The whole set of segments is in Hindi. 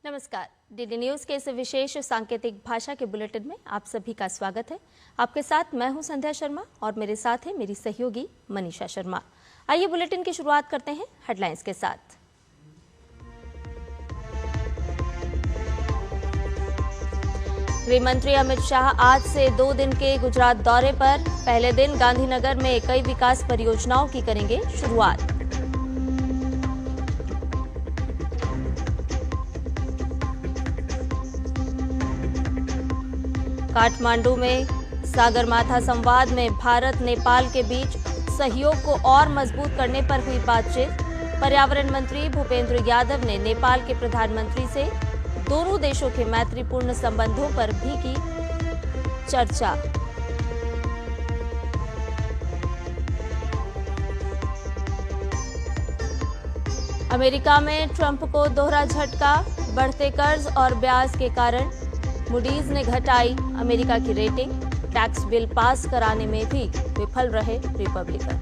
नमस्कार। डीडी न्यूज के इस विशेष सांकेतिक भाषा के बुलेटिन में आप सभी का स्वागत है। आपके साथ मैं हूं संध्या शर्मा और मेरे साथ है मेरी सहयोगी मनीषा शर्मा। आइए बुलेटिन की शुरुआत करते हैं हेडलाइंस के साथ। गृह मंत्री अमित शाह आज से 2 दिन के गुजरात दौरे पर। पहले दिन गांधीनगर में कई विकास परियोजनाओं की करेंगे शुरुआत। काठमांडू में सागरमाथा संवाद में भारत नेपाल के बीच सहयोग को और मजबूत करने पर हुई बातचीत। पर्यावरण मंत्री भूपेंद्र यादव ने नेपाल के प्रधानमंत्री से दोनों देशों के मैत्रीपूर्ण संबंधों पर भी की चर्चा। अमेरिका में ट्रंप को दोहरा झटका। बढ़ते कर्ज और ब्याज के कारण मूडीज ने घटाई अमेरिका की रेटिंग। टैक्स बिल पास कराने में भी विफल रहे रिपब्लिकन।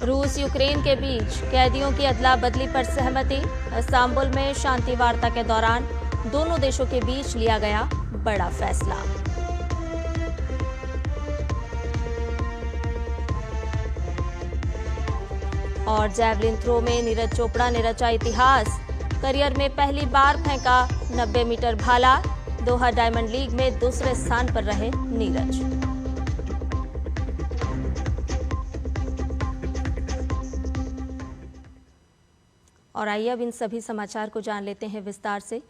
रूस यूक्रेन के बीच कैदियों की अदला बदली पर सहमति। इस्तांबुल में शांति वार्ता के दौरान दोनों देशों के बीच लिया गया बड़ा फैसला। और जैवलिन थ्रो में नीरज चोपड़ा ने रचा इतिहास। करियर में पहली बार फेंका 90 मीटर भाला। दोहा डायमंड लीग में दूसरे स्थान पर रहे नीरज। और आइए अब इन सभी समाचार को जान लेते हैं विस्तार से।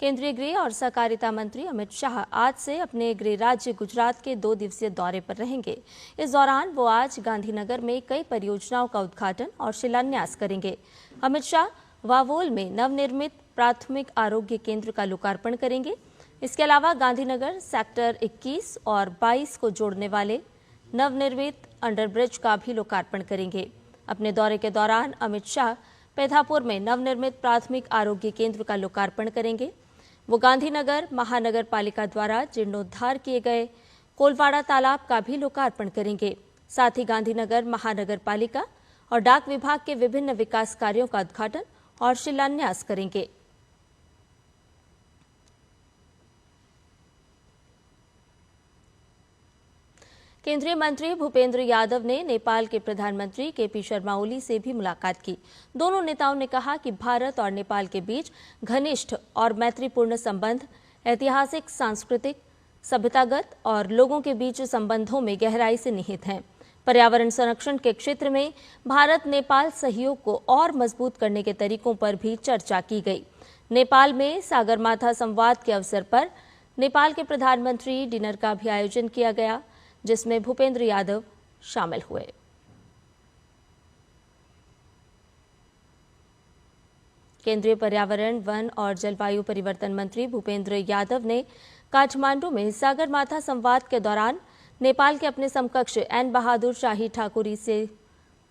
केंद्रीय गृह और सहकारिता मंत्री अमित शाह आज से अपने गृह राज्य गुजरात के 2 दिवसीय दौरे पर रहेंगे। इस दौरान वो आज गांधीनगर में कई परियोजनाओं का उद्घाटन और शिलान्यास करेंगे। अमित शाह वावोल में नवनिर्मित प्राथमिक आरोग्य केंद्र का लोकार्पण करेंगे। इसके अलावा गांधीनगर सेक्टर 21 और 22 को जोड़ने वाले नवनिर्मित अंडरब्रिज का भी लोकार्पण करेंगे। अपने दौरे के दौरान अमित शाह पेधापुर में नवनिर्मित प्राथमिक आरोग्य केंद्र का लोकार्पण करेंगे। वो गांधीनगर महानगर पालिका द्वारा जीर्णोद्धार किए गए कोलवाड़ा तालाब का भी लोकार्पण करेंगे। साथ ही गांधीनगर महानगर पालिका और डाक विभाग के विभिन्न विकास कार्यों का उद्घाटन और शिलान्यास करेंगे। केंद्रीय मंत्री भूपेंद्र यादव ने नेपाल के प्रधानमंत्री केपी शर्मा ओली से भी मुलाकात की। दोनों नेताओं ने कहा कि भारत और नेपाल के बीच घनिष्ठ और मैत्रीपूर्ण संबंध ऐतिहासिक, सांस्कृतिक, सभ्यतागत और लोगों के बीच संबंधों में गहराई से निहित हैं। पर्यावरण संरक्षण के क्षेत्र में भारत नेपाल सहयोग को और मजबूत करने के तरीकों पर भी चर्चा की गई। नेपाल में सागरमाथा संवाद के अवसर पर नेपाल के प्रधानमंत्री डिनर का भी आयोजन किया गया, जिसमें भूपेंद्र यादव शामिल हुए। केंद्रीय पर्यावरण, वन और जलवायु परिवर्तन मंत्री भूपेंद्र यादव ने काठमांडू में सागरमाथा संवाद के दौरान नेपाल के अपने समकक्ष एन बहादुर शाही ठाकुरी से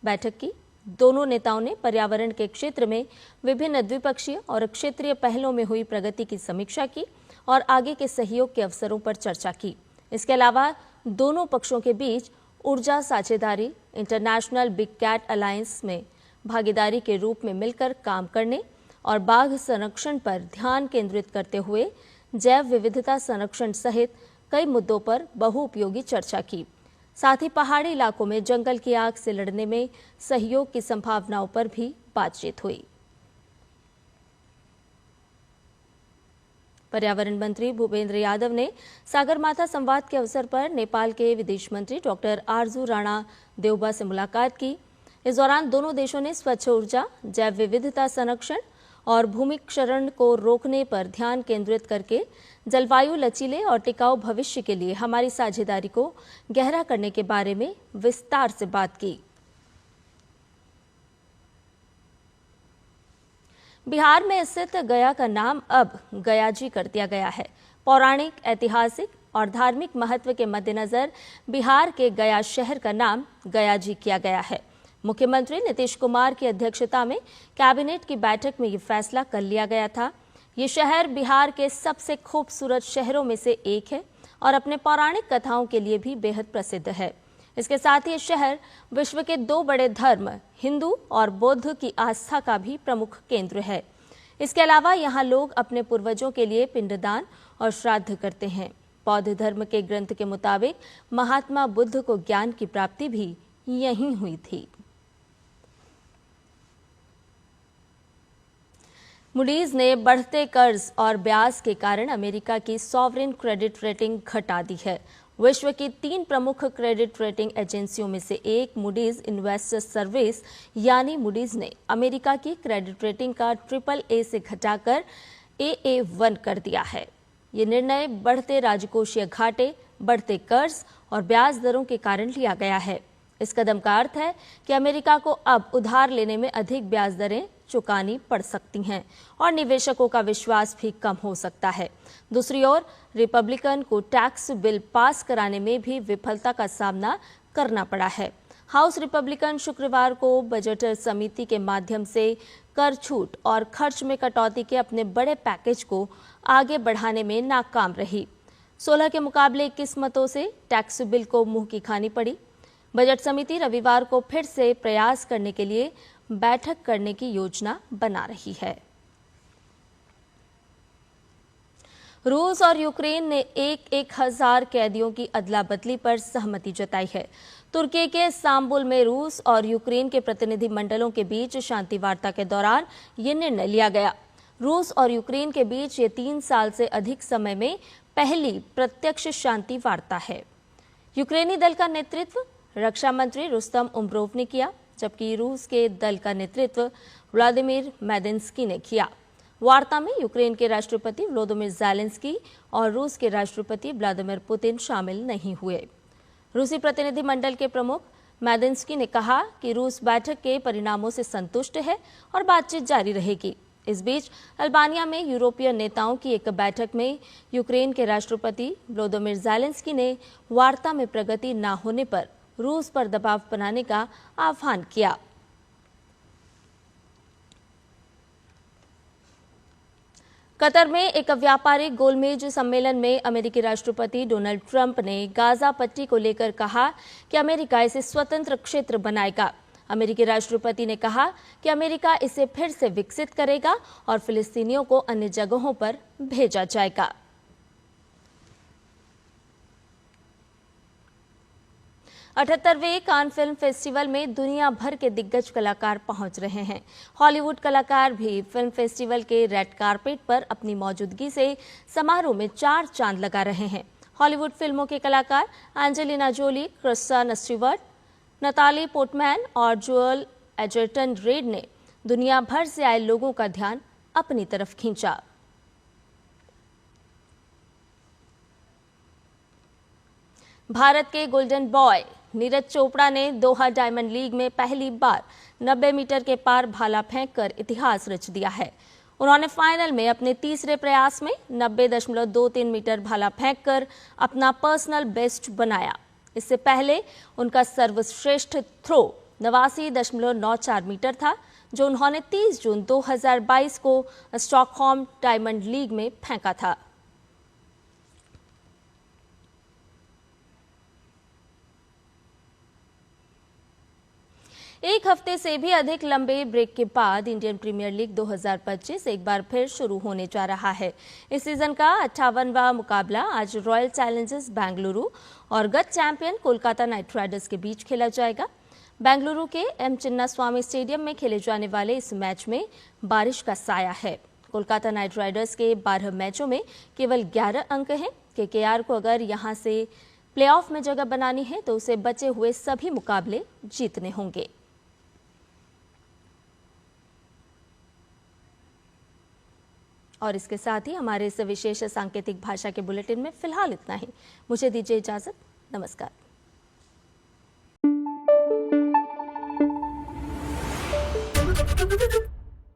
बैठक की। दोनों नेताओं ने पर्यावरण के क्षेत्र में विभिन्न द्विपक्षीय और क्षेत्रीय पहलों में हुई प्रगति की समीक्षा की और आगे के सहयोग के अवसरों पर चर्चा की। इसके अलावा दोनों पक्षों के बीच ऊर्जा साझेदारी, इंटरनेशनल बिग कैट अलायंस में भागीदारी के रूप में मिलकर काम करने और बाघ संरक्षण पर ध्यान केंद्रित करते हुए जैव विविधता संरक्षण सहित कई मुद्दों पर बहुउपयोगी चर्चा की। साथ ही पहाड़ी इलाकों में जंगल की आग से लड़ने में सहयोग की संभावनाओं पर भी बातचीत हुई। पर्यावरण मंत्री भूपेंद्र यादव ने सागरमाथा संवाद के अवसर पर नेपाल के विदेश मंत्री डॉक्टर आरजू राणा देउबा से मुलाकात की। इस दौरान दोनों देशों ने स्वच्छ ऊर्जा, जैव विविधता संरक्षण और भूमि क्षरण को रोकने पर ध्यान केंद्रित करके जलवायु लचीले और टिकाऊ भविष्य के लिए हमारी साझेदारी को गहरा करने के बारे में विस्तार से बात की। बिहार में स्थित गया का नाम अब गयाजी कर दिया गया है। पौराणिक, ऐतिहासिक और धार्मिक महत्व के मद्देनजर बिहार के गया शहर का नाम गयाजी किया गया है। मुख्यमंत्री नीतीश कुमार की अध्यक्षता में कैबिनेट की बैठक में ये फैसला कर लिया गया था। ये शहर बिहार के सबसे खूबसूरत शहरों में से एक है और अपने पौराणिक कथाओं के लिए भी बेहद प्रसिद्ध है। इसके साथ ही ये शहर विश्व के 2 बड़े धर्म हिंदू और बौद्ध की आस्था का भी प्रमुख केंद्र है। इसके अलावा यहाँ लोग अपने पूर्वजों के लिए पिंडदान और श्राद्ध करते हैं। बौद्ध धर्म के ग्रंथ के मुताबिक महात्मा बुद्ध को ज्ञान की प्राप्ति भी यहीं हुई थी। मूडीज ने बढ़ते कर्ज और ब्याज के कारण अमेरिका की सॉवरेन क्रेडिट रेटिंग घटा दी है। विश्व की 3 प्रमुख क्रेडिट रेटिंग एजेंसियों में से एक मूडीज इन्वेस्टर सर्विस यानी मूडीज ने अमेरिका की क्रेडिट रेटिंग का AAA से घटाकर AA1 कर दिया है। ये निर्णय बढ़ते राजकोषीय घाटे, बढ़ते कर्ज और ब्याज दरों के कारण लिया गया है। इस कदम का अर्थ है कि अमेरिका को अब उधार लेने में अधिक ब्याज दरें चुकानी पड़ सकती हैं और निवेशकों का विश्वास भी कम हो सकता है। दूसरी ओर रिपब्लिकन को टैक्स बिल पास कराने में भी विफलता का सामना करना पड़ा है। हाउस रिपब्लिकन शुक्रवार को बजट समिति के माध्यम से कर छूट और खर्च में कटौती के अपने बड़े पैकेज को आगे बढ़ाने में नाकाम रही। 16 के मुकाबले 21 मतों से टैक्स बिल को मुंह की खानी पड़ी। बजट समिति रविवार को फिर से प्रयास करने के लिए बैठक करने की योजना बना रही है। रूस और यूक्रेन ने 1,000 कैदियों की अदला बदली पर सहमति जताई है। तुर्की के इस्तांबुल में रूस और यूक्रेन के प्रतिनिधि मंडलों के बीच शांति वार्ता के दौरान ये निर्णय लिया गया। रूस और यूक्रेन के बीच ये 3 साल से अधिक समय में पहली प्रत्यक्ष शांति वार्ता है। यूक्रेनी दल का नेतृत्व रक्षा मंत्री रुस्तम उमरोव ने किया, जबकि रूस के दल का नेतृत्व व्लादिमीर मेदिंस्की ने किया। वार्ता में यूक्रेन के राष्ट्रपति वोलोदिमीर ज़ेलेंस्की और रूस के राष्ट्रपति व्लादिमीर पुतिन शामिल नहीं हुए। रूसी प्रतिनिधिमंडल के प्रमुख मेदिंस्की ने कहा कि रूस बैठक के परिणामों से संतुष्ट है और बातचीत जारी रहेगी। इस बीच अल्बानिया में यूरोपीय नेताओं की एक बैठक में यूक्रेन के राष्ट्रपति वोलोदिमीर ज़ेलेंस्की ने वार्ता में प्रगति न होने पर रूस पर दबाव बनाने का आह्वान किया। कतर में एक व्यापारिक गोलमेज सम्मेलन में अमेरिकी राष्ट्रपति डोनाल्ड ट्रंप ने गाजा पट्टी को लेकर कहा कि अमेरिका इसे स्वतंत्र क्षेत्र बनाएगा। अमेरिकी राष्ट्रपति ने कहा कि अमेरिका इसे फिर से विकसित करेगा और फिलिस्तीनियों को अन्य जगहों पर भेजा जाएगा। अठहत्तरवें कान फिल्म फेस्टिवल में दुनिया भर के दिग्गज कलाकार पहुंच रहे हैं। हॉलीवुड कलाकार भी फिल्म फेस्टिवल के रेड कारपेट पर अपनी मौजूदगी से समारोह में 4 चांद लगा रहे हैं। हॉलीवुड फिल्मों के कलाकार Angelina Jolie, Kristen Stewart, Natalie Portman और जोएल एजर्टन रेड ने दुनिया भर से आए लोगों का ध्यान अपनी तरफ खींचा। भारत के गोल्डन बॉय नीरज चोपड़ा ने दोहा डायमंड लीग में पहली बार 90 मीटर के पार भाला फेंककर इतिहास रच दिया है। उन्होंने फाइनल में अपने तीसरे प्रयास में 90.23 मीटर भाला फेंककर अपना पर्सनल बेस्ट बनाया। इससे पहले उनका सर्वश्रेष्ठ थ्रो 89.94 मीटर था, जो उन्होंने 30 जून 2022 को स्टॉकहोम डायमंड लीग में फेंका था। एक हफ्ते से भी अधिक लंबे ब्रेक के बाद इंडियन प्रीमियर लीग 2025 एक बार फिर शुरू होने जा रहा है। इस सीजन का 58वां मुकाबला आज रॉयल चैलेंजर्स बेंगलुरु और गत चैंपियन कोलकाता नाइट राइडर्स के बीच खेला जाएगा। बेंगलुरु के एम चिन्नास्वामी स्टेडियम में खेले जाने वाले इस मैच में बारिश का साया है। कोलकाता नाइट राइडर्स के 12 मैचों में केवल 11 अंक हैं। केकेआर को अगर यहां से प्लेऑफ में जगह बनानी है तो उसे बचे हुए सभी मुकाबले जीतने होंगे। और इसके साथ ही हमारे इस विशेष सांकेतिक भाषा के बुलेटिन में फिलहाल इतना ही। मुझे दीजिए इजाजत। नमस्कार।